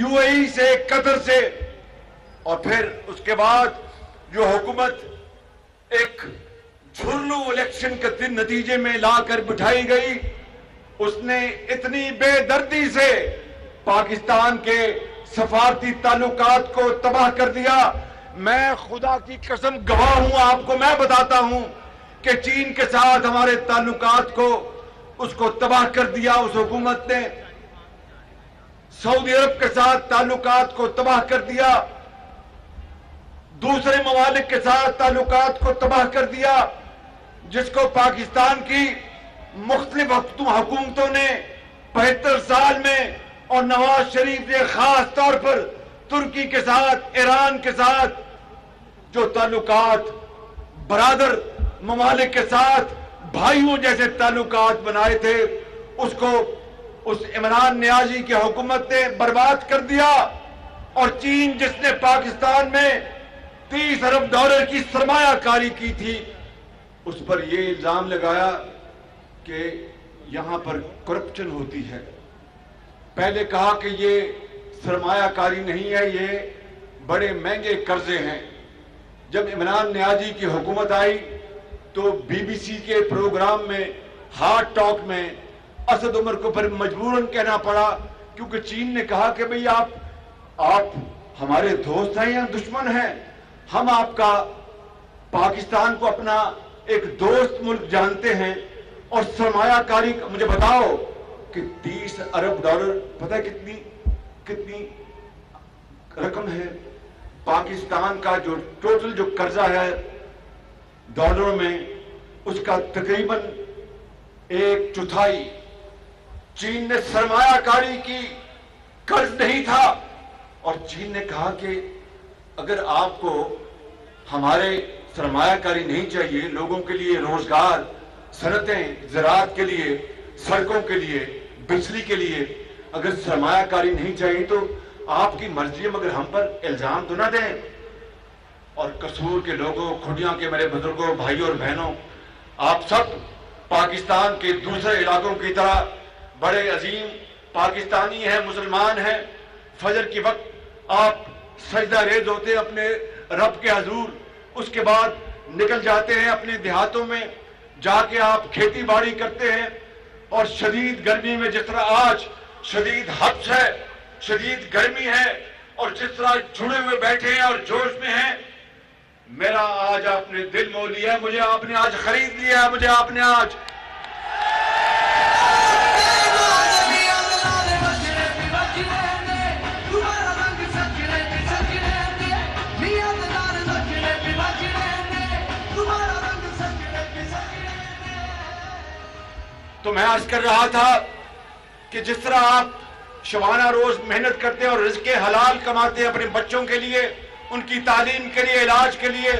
UAE سے, قطر سے, اور پھر اس کے بعد جو حکومت ایک جھرلو الیکشن کے نتیجے میں لا کر بٹھائی گئی, اس نے اتنی بے دردی سے پاکستان کے سفارتی تعلقات کو تباہ کر دیا. میں خدا کی قسم گواہ ہوں, آپ کو میں بتاتا ہوں کہ چین کے ساتھ ہمارے تعلقات کو اس کو تباہ کر دیا اس حکومت نے. سعودی عرب کے ساتھ تعلقات کو تباہ کر دیا, دوسرے ممالک کے ساتھ تعلقات کو تباہ کر دیا, جس کو پاکستان کی مختلف حکومتوں نے 75 سال میں, اور نواز شریف نے خاص طور پر ترکی کے ساتھ, ایران کے ساتھ جو تعلقات برادر ممالک کے ساتھ بھائیوں جیسے تعلقات بنائے تھے, اس کو اس عمران نیازی کی حکومت نے برباد کر دیا. اور چین جس نے پاکستان میں $30 ارب کی سرمایہ کاری کی تھی, اس پر یہ الزام لگایا کہ یہاں پر کرپشن ہوتی ہے. پہلے کہا کہ یہ سرمایہ کاری نہیں ہے, یہ بڑے مہنگے قرضے ہیں. جب عمران نیازی کی حکومت آئی تو BBC کے پروگرام میں, ہارٹ ٹاک میں, اسد عمر کو پھر مجبوراً کہنا پڑا, کیونکہ چین نے کہا کہ بھئی آپ ہمارے دوست ہیں یا دشمن ہیں؟ ہم آپ کا پاکستان کو اپنا ایک دوست ملک جانتے ہیں, اور سرمایہ کاری مجھے بتاؤ کہ $30 ارب پتہ ہے کتنی رقم ہے؟ پاکستان کا جو ٹوٹل جو قرضہ ہے ڈالروں میں, اس کا تقریباً 1/4 چین نے سرمایہ کاری کی, قرض نہیں تھا. اور چین نے کہا کہ اگر آپ کو ہمارے سرمایہ کاری نہیں چاہیے, لوگوں کے لیے روزگار, صنعتیں, زراعت کے لیے, سڑکوں کے لیے, بجلی کے لیے اگر سرمایہ کاری نہیں چاہیے تو آپ کی مرضی ہے, مگر ہم پر الزام تو نہ دیں. اور قصور کے لوگوں, کھڈیاں کے میرے بزرگوں, بھائیوں اور بہنوں, آپ سب پاکستان کے دوسرے علاقوں کی طرح بڑے عظیم پاکستانی ہیں, مسلمان ہیں. فجر کی وقت آپ سجدہ ریز ہوتے ہیں اپنے رب کے حضور, اس کے بعد نکل جاتے ہیں اپنے دیہاتوں میں, جا کے آپ کھیتی باڑی کرتے ہیں. اور شدید گرمی میں, جس طرح آج شدید حبس ہے, شدید گرمی ہے, اور جس طرح جڑے ہوئے بیٹھے ہیں اور جوش میں ہیں, میرا آج آپ نے دل مول لیا ہے, مجھے آپ نے آج خرید لیا ہے, مجھے آپ نے آج تو میں عرض کر رہا تھا کہ جس طرح آپ شبانہ روز محنت کرتے ہیں اور رزق حلال کماتے ہیں اپنے بچوں کے لیے, ان کی تعلیم کے لیے, علاج کے لیے,